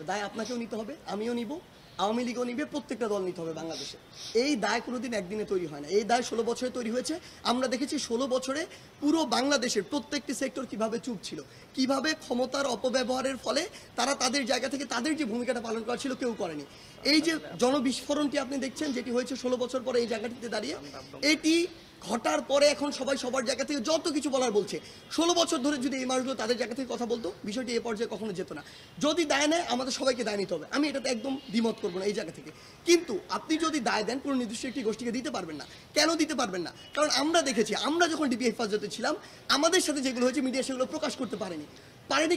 দায় আপনাকেও নিতে হবে, আমিও নিব, আওয়ামী লীগও নিবে, প্রত্যেকটা দল নিতে হবে বাংলাদেশে। এই দায় কোনোদিন একদিনে তৈরি হয় না, এই দায় 16 বছরে তৈরি হয়েছে। আমরা দেখেছি 16 বছরে পুরো বাংলাদেশের প্রত্যেকটি সেক্টর কিভাবে চুপ ছিল, কিভাবে ক্ষমতার অপব্যবহারের ফলে তারা তাদের জায়গা থেকে তাদের যে ভূমিকাটা পালন করা ছিল কেউ করেনি। এই যে জনবিস্ফোরণটি আপনি দেখছেন, যেটি হয়েছে 16 বছর পরে এই জায়গাটিতে দাঁড়িয়ে, এটি ঘটার পরে এখন সবাই সবার জায়গা থেকে যত কিছু বলার বলছে। 16 বছর ধরে যদি এই মানুষগুলো তাদের জায়গা থেকে কথা বলতো, বিষয়টি এ পর্যায়ে কখনো যেত না। যদি দায় নেয়, আমাদের সবাইকে দায় নিতে হবে, আমি এটাতে একদম দ্বিমত করবো না এই জায়গা থেকে। কিন্তু আপনি যদি দায় দেন, কোনো নির্দিষ্ট একটি গোষ্ঠীকে দিতে পারবেন না। কেন দিতে পারবেন না? কারণ আমরা দেখেছি, আমরা যখন ডিবি হেফাজতে ছিলাম, আমাদের সাথে যেগুলো হয়েছে মিডিয়া সেগুলো প্রকাশ করতে পারেনি।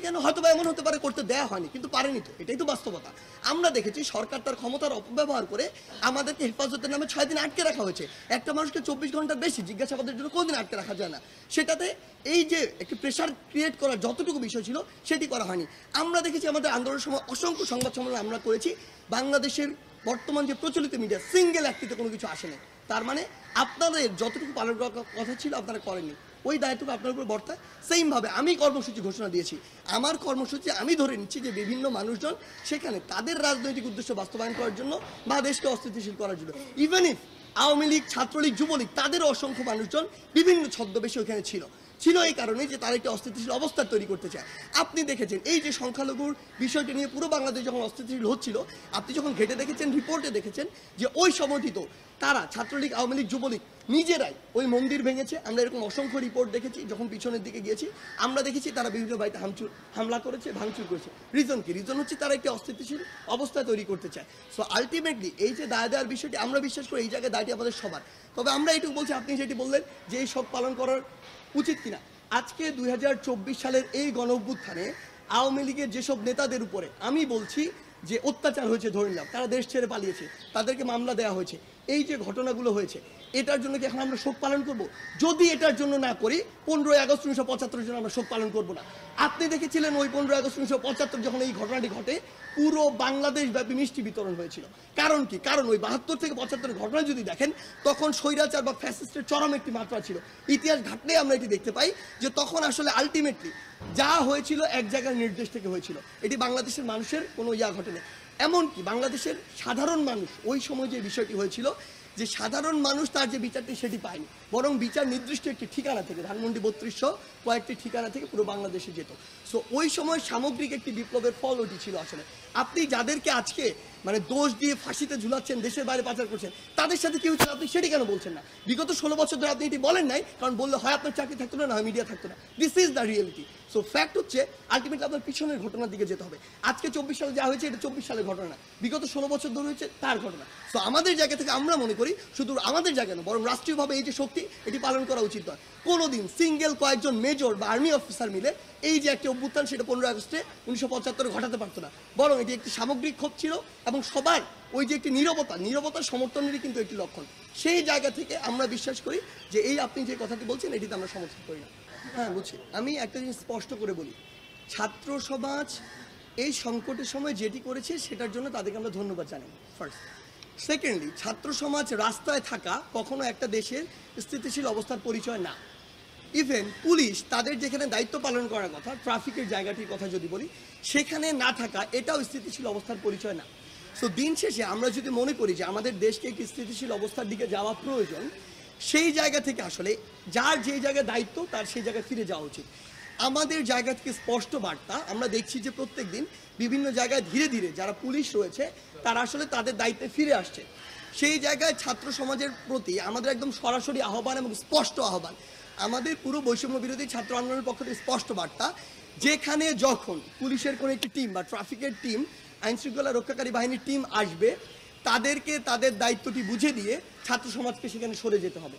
কেন? হয়তো বা এমন হতে পারে করতে দেয়া হয়নি, কিন্তু পারেনি তো, এটাই তো বাস্তবতা। আমরা দেখেছি সরকার তার ক্ষমতার অপব্যবহার করে আমাদেরকে হেফাজতের নামে 6 দিন আটকে রাখা হয়েছে। একটা মানুষকে 24 ঘন্টার বেশি জিজ্ঞাসাবাদের জন্য কোনদিন আটকে রাখা যায় না। সেটাতে এই যে একটি প্রেশার ক্রিয়েট করার যতটুকু বিষয় ছিল সেটি করা হয়নি। আমরা দেখেছি আমাদের আন্দোলনের সময় অসংখ্য সংবাদ সম্মেলন আমরা করেছি, বাংলাদেশের বর্তমান যে প্রচলিত মিডিয়া সিঙ্গেল একটিতে কোনো কিছু আসেনি। তার মানে আপনাদের যতটুকু পালন করার কথা ছিল আপনারা করেননি, ওই দায়িত্বটা আপনার উপর বর্তায়। সেইমভাবে আমি কর্মসূচি ঘোষণা দিয়েছি, আমার কর্মসূচি আমি ধরে নিচ্ছি যে বিভিন্ন মানুষজন সেখানে তাদের রাজনৈতিক উদ্দেশ্য বাস্তবায়ন করার জন্য বা দেশকে অস্থিতিশীল করার জন্য, ইভেন ইফ আওয়ামী লীগ, ছাত্রলীগ, যুবলীগ, তাদেরও অসংখ্য মানুষজন বিভিন্ন ছদ্মবেশে ওখানে ছিল এই কারণে যে তারা একটি অস্থিতিশীল অবস্থা তৈরি করতে চায়। আপনি দেখেছেন এই যে সংখ্যালঘুর বিষয়টি নিয়ে পুরো বাংলাদেশ যখন অস্থিতিশীল হচ্ছিল, আপনি যখন ঘেটে দেখেছেন, রিপোর্টে দেখেছেন যে ওই সময়টিত তারা ছাত্রলীগ, আওয়ামী লীগ, যুবলীগ নিজেরাই ওই মন্দির ভেঙেছে। আমরা এরকম অসংখ্য রিপোর্ট দেখেছি। যখন পিছনের দিকে গিয়েছি আমরা দেখেছি তারা বিভিন্ন বাড়িতে হামলা করেছে, ভাঙচুর করেছে। রিজন কি? রিজন হচ্ছে তারা একটি অস্থিতিশীল অবস্থা তৈরি করতে চায়। সো আলটিমেটলি এই যে দায় দেওয়ার বিষয়টি, আমরা বিশ্বাস করি এই জায়গায় দায়টি আমাদের সবার। তবে আমরা এটুকু বলছি, আপনি যেটি বললেন যে এই সব পালন করার উচিত কিনা, আজকে 2024 সালের এই গণঅভ্যুত্থানে আওয়ামী লীগের যেসব নেতাদের উপরে আমি বলছি যে অত্যাচার হয়েছে, ধরে নিলাম তারা দেশ ছেড়ে পালিয়েছে, তাদেরকে মামলা দেওয়া হয়েছে, এই যে ঘটনাগুলো হয়েছে, এটার জন্য কি এখন আমরা শোক পালন করব? যদি এটার জন্য না করি, 15ই আগস্ট 1975 জন্য আমরা শোক পালন করব না। আপনি দেখেছিলেন ওই 15ই আগস্ট 1975 যখন এই ঘটনাটি ঘটে, পুরো বাংলাদেশ ব্যাপী মিষ্টি বিতরণ হয়েছিল। কারণ কি? কারণ ওই 72 থেকে 75 ঘটনা যদি দেখেন, তখন স্বৈরাচার বা ফ্যাসিস্টের চরম একটি মাত্রা ছিল। ইতিহাস ঘাটলে আমরা এটি দেখতে পাই যে তখন আসলে আলটিমেটলি যা হয়েছিল এক জায়গার নির্দেশ থেকে হয়েছিল। এটি বাংলাদেশের মানুষের কোনো ঘটেনি। এমনকি বাংলাদেশের সাধারণ মানুষ ওই সময় যে বিষয়টি হয়েছিল, যে সাধারণ মানুষ তার যে বিচারটি সেটি পায়নি, বরং বিচার নির্দিষ্ট একটি ঠিকানা থেকে, ধানমন্ডি 3200 কয়েকটি ঠিকানা থেকে পুরো বাংলাদেশে যেত। সো ওই সময় সামগ্রিক একটি বিপ্লবের ফল ওটি ছিল। আসলে আপনি যাদেরকে আজকে মানে দোষ দিয়ে ফাঁসিতে ঝুলাচ্ছেন, দেশের বাইরে পাচার করছেন, তাদের সাথে কি হচ্ছে আপনি সেটি কেন বলছেন না? বিগত 16 বছর ধরে আপনি এটি বলেন নাই, কারণ বললে হয় আপনার চাকরি থাকতো না, হয় মিডিয়া থাকতো না। This is the reality. So fact হচ্ছে আলটিমেটলি আপনার পিছনের ঘটনার দিকে যেতে হবে। আজকে 24 সালে যা হয়েছে এটা 24 সালের ঘটনা, বিগত 16 বছর ধরে হয়েছে তার ঘটনা। সো আমাদের জায়গা থেকে আমরা মনে করি শুধু আমাদের জায়গা না, বরং রাষ্ট্রীয়ভাবে এই যে শক্তি, এটি পালন করা উচিত নয়। কোনোদিন সিঙ্গেল কয়েকজন মেজর বা আর্মি অফিসার মিলে এই যে একটি অভ্যুত্থান, সেটা 15 আগস্টে 1975 ঘটাতে পারতো না, বরং এটি একটি সামগ্রিক ক্ষোভ ছিল এবং সবাই ওই যে একটি নীরবতার সমর্থনেরই কিন্তু একটি লক্ষণ। সেই জায়গা থেকে আমরা বিশ্বাস করি যে এই আপনি যে কথাটি বলছেন এটিতে আমরা সমর্থন করি না। হ্যাঁ, বুঝছি। আমি একটা জিনিস স্পষ্ট করে বলি, ছাত্র সমাজ এই সংকটের সময় যেটি করেছে সেটার জন্য তাদেরকে আমরা ধন্যবাদ জানাই, ফার্স্ট। সেকেন্ডলি, ছাত্র সমাজ রাস্তায় থাকা কখনো একটা দেশের স্থিতিশীল অবস্থার পরিচয় না। ইভেন পুলিশ তাদের যেখানে দায়িত্ব পালন করার কথা, ট্রাফিকের জায়গাটির কথা যদি বলি, সেখানে না থাকা এটাও স্থিতিশীল অবস্থার পরিচয় না। সো দিন শেষে আমরা যদি মনে করি যে আমাদের দেশকে একটি স্থিতিশীল অবস্থার দিকে যাওয়া প্রয়োজন, সেই জায়গা থেকে আসলে যার যে জায়গায় দায়িত্ব তার সেই জায়গায় ফিরে যাওয়া উচিত। আমাদের জায়গা থেকে স্পষ্ট বার্তা আমরা দেখছি যে প্রত্যেক দিন বিভিন্ন জায়গায় ধীরে ধীরে যারা পুলিশ রয়েছে তারা আসলে তাদের দায়িত্বে ফিরে আসছে। সেই জায়গায় ছাত্র সমাজের প্রতি আমাদের একদম সরাসরি আহ্বান এবং স্পষ্ট আহ্বান, আমাদের পুরো বৈষম্য বিরোধী ছাত্র আন্দোলনের পক্ষ থেকে স্পষ্ট বার্তা, যেখানে যখন পুলিশের কোনো একটি টিম বা ট্রাফিকের টিম, আইনশৃঙ্খলা রক্ষাকারী বাহিনীর টিম আসবে, তাদেরকে তাদের দায়িত্বটি বুঝে দিয়ে ছাত্র সমাজকে সেখানে সরে যেতে হবে।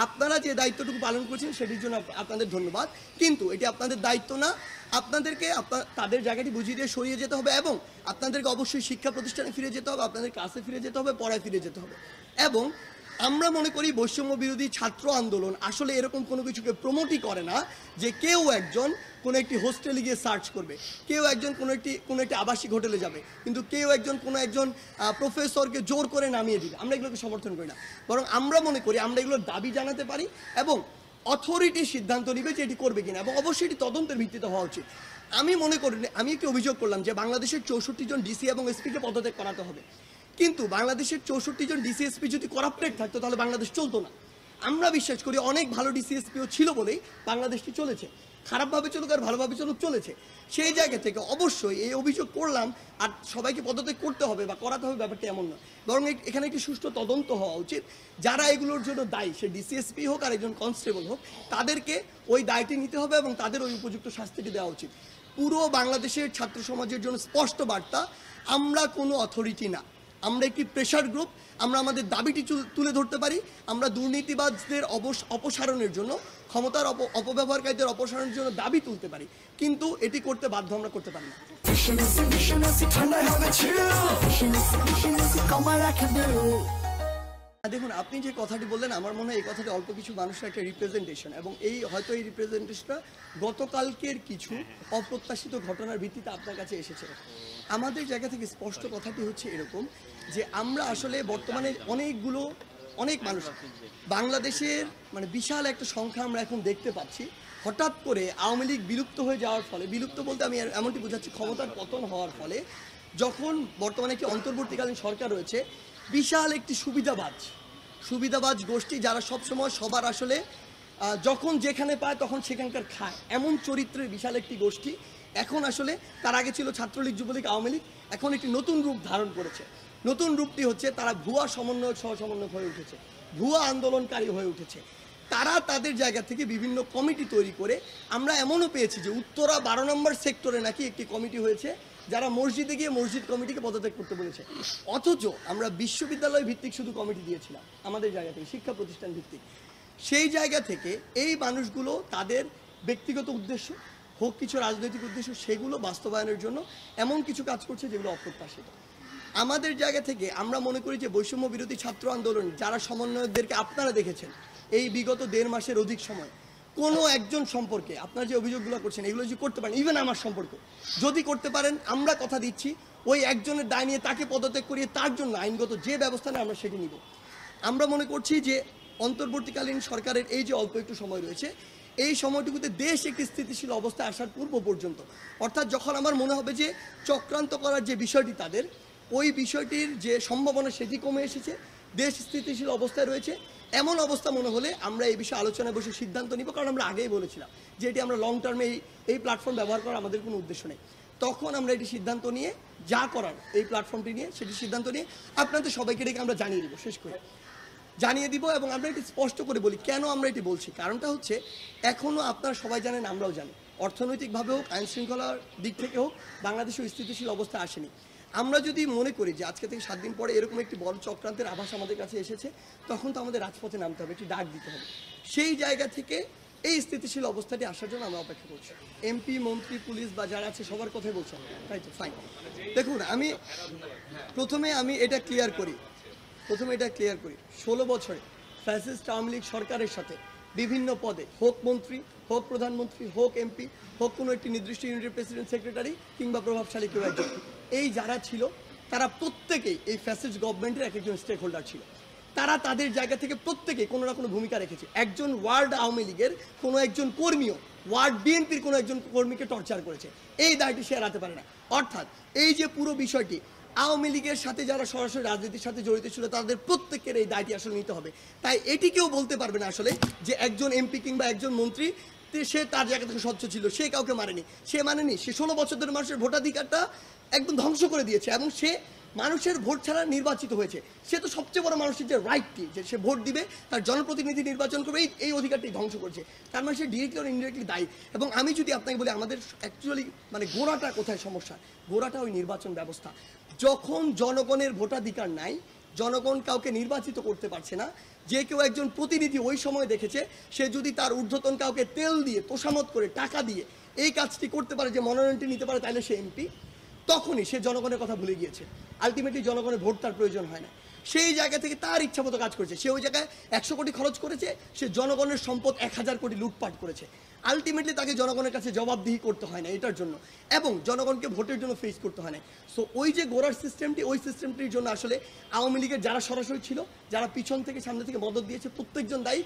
আপনারা যে দায়িত্বটুকু পালন করছেন সেটির জন্য আপনাদের ধন্যবাদ, কিন্তু এটি আপনাদের দায়িত্ব না। আপনাদেরকে তাদের জায়গাটি বুঝিয়ে দিয়ে সরিয়ে যেতে হবে এবং আপনাদেরকে অবশ্যই শিক্ষা প্রতিষ্ঠানে ফিরে যেতে হবে, আপনাদের ক্লাসে ফিরে যেতে হবে, পড়ায় ফিরে যেতে হবে। এবং আমরা মনে করি বৈষম্য বিরোধী ছাত্র আন্দোলন আসলে এরকম কোনো কিছুকে প্রমোটই করে না যে কেউ একজন কোনো একটি হোস্টেলে গিয়ে সার্চ করবে, কেউ একজন কোনো একটি আবাসিক হোটেলে যাবে, কিন্তু কেউ একজন কোনো একজন প্রফেসরকে জোর করে নামিয়ে দিবে। আমরা এগুলোকে সমর্থন করি না, বরং আমরা মনে করি আমরা এগুলোর দাবি জানাতে পারি এবং অথরিটি সিদ্ধান্ত নেবে যে এটি করবে কিনা, এবং অবশ্যই এটি তদন্তের ভিত্তিতে হওয়া উচিত। আমি মনে করি, আমি একটি অভিযোগ করলাম যে বাংলাদেশের 64 জন ডিসি এবং এসপিকে পদত্যাগ করাতে হবে, কিন্তু বাংলাদেশের 64 জন ডিসি এসপি যদি করাপ্টেড থাকতো তাহলে বাংলাদেশ চলতো না। আমরা বিশ্বাস করি অনেক ভালো ডিসি এসপিও ছিল বলেই বাংলাদেশটি চলেছে, খারাপভাবে চলুক আর ভালোভাবে চলুক চলেছে। সেই জায়গা থেকে অবশ্যই এই অভিযোগ করলাম, আর সবাইকে পদত্যাগ করতে হবে বা করাতে হবে ব্যাপারটা এমন নয়, বরং এখানে একটি সুষ্ঠু তদন্ত হওয়া উচিত। যারা এগুলোর জন্য দায়ী, সে ডিসিএসপি হোক আর একজন কনস্টেবল হোক, তাদেরকে ওই দায়টি নিতে হবে এবং তাদের ওই উপযুক্ত শাস্তিটি দেওয়া উচিত। পুরো বাংলাদেশের ছাত্র সমাজের জন্য স্পষ্ট বার্তা, আমরা কোনো অথরিটি না, আমরা একটি প্রেশার গ্রুপ। আমরা আমাদের দাবিটি তুলে ধরতে পারি, আমরা দুর্নীতিবাজদের অপসারণের জন্য, ক্ষমতার অপব্যবহারকারীদের অপসারণের জন্য দাবি তুলতে পারি, কিন্তু এটি করতে বাধ্য আমরা করতে পারি না। দেখুন, আপনি যে কথাটি বললেন, আমার মনে হয় এই কথাটি অল্প কিছু মানুষের একটা রিপ্রেজেন্টেশন, এবং হয়তো এই রিপ্রেজেন্টেশনটা গতকালকের কিছু অপ্রত্যাশিত ঘটনার ভিত্তিতে আপনার কাছে এসেছে। আমাদের জায়গা থেকে স্পষ্ট কথাটি হচ্ছে এরকম যে আমরা আসলে বর্তমানে অনেক মানুষ, বাংলাদেশের মানে বিশাল একটা সংখ্যা আমরা এখন দেখতে পাচ্ছি, হঠাৎ করে আওয়ামী লীগ বিলুপ্ত হয়ে যাওয়ার ফলে, বিলুপ্ত বলতে আমি এমনটি বোঝাচ্ছি ক্ষমতার পতন হওয়ার ফলে, যখন বর্তমানে একটি অন্তর্বর্তীকালীন সরকার রয়েছে, বিশাল একটি সুবিধাবাজ গোষ্ঠী, যারা সবসময় সবার আসলে যখন যেখানে পায় তখন সেখানকার খায়, এমন চরিত্রের বিশাল একটি গোষ্ঠী এখন আসলে, তার আগে ছিল ছাত্রলীগ, যুবলীগ, আওয়ামী লীগ, এখন একটি নতুন রূপ ধারণ করেছে। নতুন রূপটি হচ্ছে তারা ভুয়া সমন্বয়ক সহ সমন্বয়ক হয়ে উঠেছে, ভুয়া আন্দোলনকারী হয়ে উঠেছে। তারা তাদের জায়গা থেকে বিভিন্ন কমিটি তৈরি করে, আমরা এমনও পেয়েছি যে উত্তরা 12 নম্বর সেক্টরে নাকি একটি কমিটি হয়েছে, যারা মসজিদে গিয়ে মসজিদ কমিটিকে পদত্যাগ করতে বলেছে। অথচ আমরা বিশ্ববিদ্যালয় ভিত্তিক শুধু কমিটি দিয়েছিলাম আমাদের জায়গা থেকে, শিক্ষা প্রতিষ্ঠান ভিত্তিক। সেই জায়গা থেকে এই মানুষগুলো তাদের ব্যক্তিগত উদ্দেশ্য হোক, কিছু রাজনৈতিক উদ্দেশ্য, সেগুলো বাস্তবায়নের জন্য এমন কিছু কাজ করছে যেগুলো অপ্রত্যাশিত। আমাদের জায়গা থেকে আমরা মনে করি যে বৈষম্য বিরোধী ছাত্র আন্দোলন যারা সমন্বয়কদেরকে আপনারা দেখেছেন এই বিগত 1.5 মাসের অধিক সময়, কোনো একজন সম্পর্কে আপনারা যে অভিযোগগুলো করছেন এগুলো যদি করতে পারেন, ইভেন আমার সম্পর্ক যদি করতে পারেন, আমরা কথা দিচ্ছি ওই একজনের দায় নিয়ে তাকে পদত্যাগ করিয়ে তার জন্য আইনগত যে ব্যবস্থা নেয় আমরা সেটি নিব। আমরা মনে করছি যে অন্তর্বর্তীকালীন সরকারের এই যে অল্প একটু সময় রয়েছে, এই সময়টুকুতে দেশ একটি স্থিতিশীল অবস্থায় আসার পূর্ব পর্যন্ত, অর্থাৎ যখন আমার মনে হবে যে চক্রান্ত করার যে বিষয়টি তাদের, ওই বিষয়টির যে সম্ভাবনা সেটি কমে এসেছে, দেশ স্থিতিশীল অবস্থায় রয়েছে, এমন অবস্থা মনে হলে আমরা এই বিষয়ে আলোচনায় বসে সিদ্ধান্ত নিব। কারণ আমরা আগেই বলেছিলাম যে এটি আমরা লং টার্মে এই প্ল্যাটফর্ম ব্যবহার করার আমাদের কোনো উদ্দেশ্য নেই। তখন আমরা এটি সিদ্ধান্ত নিয়ে যা করার এই প্ল্যাটফর্মটি নিয়ে সেটি সিদ্ধান্ত নিয়ে আপনাদের সবাইকে ডেকে আমরা জানিয়ে দিব, শেষ করে জানিয়ে দিব। এবং আমরা এটি স্পষ্ট করে বলি কেন আমরা এটি বলছি, কারণটা হচ্ছে এখনও আপনারা সবাই জানেন, আমরাও জানি, অর্থনৈতিকভাবে হোক, আইন শৃঙ্খলার দিক থেকে হোক, বাংলাদেশও স্থিতিশীল অবস্থা আসেনি। আমরা যদি মনে করি যে আজকে থেকে 7 দিন পরে এরকম একটি বড় চক্রান্তের আভাস আমাদের কাছে এসেছে, তখন তো আমাদের রাজপথে নামতে হবে, একটি ডাক দিতে হবে। সেই জায়গা থেকে এই স্থিতিশীল অবস্থাটি আসার জন্য আমরা অপেক্ষা করছি। এমপি, মন্ত্রী, পুলিশ বা যারা আছে সবার কথাই বলছেন, তাই তো? ফাইন। দেখুন, প্রথমে এটা ক্লিয়ার করি 16 বছরে ফ্যাসিস্ট আওয়ামী লীগ সরকারের সাথে বিভিন্ন পদে, হোক মন্ত্রী, হোক প্রধানমন্ত্রী, হোক এমপি, হোক কোনো একটি নির্দিষ্ট ইউনিটের প্রেসিডেন্ট, সেক্রেটারি কিংবা প্রভাবশালী কেউ একজন, এই যারা ছিল তারা প্রত্যেকেই এই ফ্যাসিস্ট গভর্নমেন্টের একজন স্টেক হোল্ডার ছিল। তারা তাদের জায়গা থেকে প্রত্যেকেই কোনো না কোনো ভূমিকা রেখেছে। একজন ওয়ার্ড আওয়ামী লীগের কোনো একজন কর্মীও ওয়ার্ড বিএনপির কোনো একজন কর্মীকে টর্চার করেছে, এই দায়টি সে এড়াতে পারে না। অর্থাৎ এই যে পুরো বিষয়টি, আওয়ামী লীগের সাথে যারা সরাসরি রাজনীতির সাথে জড়িত ছিল তাদের প্রত্যেকের এই দায়টি আসলে নিতে হবে। তাই এটি কেউ বলতে পারবে না আসলে যে একজন এমপি কিংবা একজন মন্ত্রী সে তার জায়গা থেকে স্বচ্ছ ছিল, সে কাউকে মারেনি, সে 16 বছর ধরে মানুষের ভোটাধিকারটা একদম ধ্বংস করে দিয়েছে, এবং সে মানুষের ভোট ছাড়া নির্বাচিত হয়েছে। সে তো সবচেয়ে বড় মানুষের যে রাইটটি, যে সে ভোট দিবে, তার জনপ্রতিনিধি নির্বাচন করবে, এই অধিকারটি ধ্বংস করছে। তার মানে সে ডিরেক্টলি আর ইনডিরেক্টলি দায়ী। এবং আমি যদি আপনাকে বলি আমাদের অ্যাকচুয়ালি মানে গোড়াটা কোথায় সমস্যা, গোড়াটা ওই নির্বাচন ব্যবস্থা। যখন জনগণের ভোটাধিকার নাই, জনগণ কাউকে নির্বাচিত করতে পারছে না, যে কেউ একজন প্রতিনিধি ওই সময় দেখেছে সে যদি তার ঊর্ধ্বতন কাউকে তেল দিয়ে, তোষামত করে, টাকা দিয়ে এই কাজটি করতে পারে, যে মনোনয়নটি নিতে পারে, তাহলে সে এমপি, তখনই সে জনগণের কথা ভুলে গিয়েছে। আলটিমেটলি জনগণের ভোট তার প্রয়োজন হয় না, সেই জায়গা থেকে তার ইচ্ছা মতো কাজ করেছে। সে ওই জায়গায় 100 কোটি খরচ করেছে, সে জনগণের সম্পদ 1000 কোটি লুটপাট করেছে। আলটিমেটলি তাকে জনগণের কাছে জবাবদিহি করতে হয় না এটার জন্য, এবং জনগণকে ভোটের জন্য ফেস করতে হয় না। সো ওই যে গোড়ার সিস্টেমটি, ওই সিস্টেমটির জন্য আসলে আওয়ামী লীগের যারা সরাসরি ছিল, যারা পিছন থেকে সামনে থেকে মদত দিয়েছে, প্রত্যেকজন দায়ী।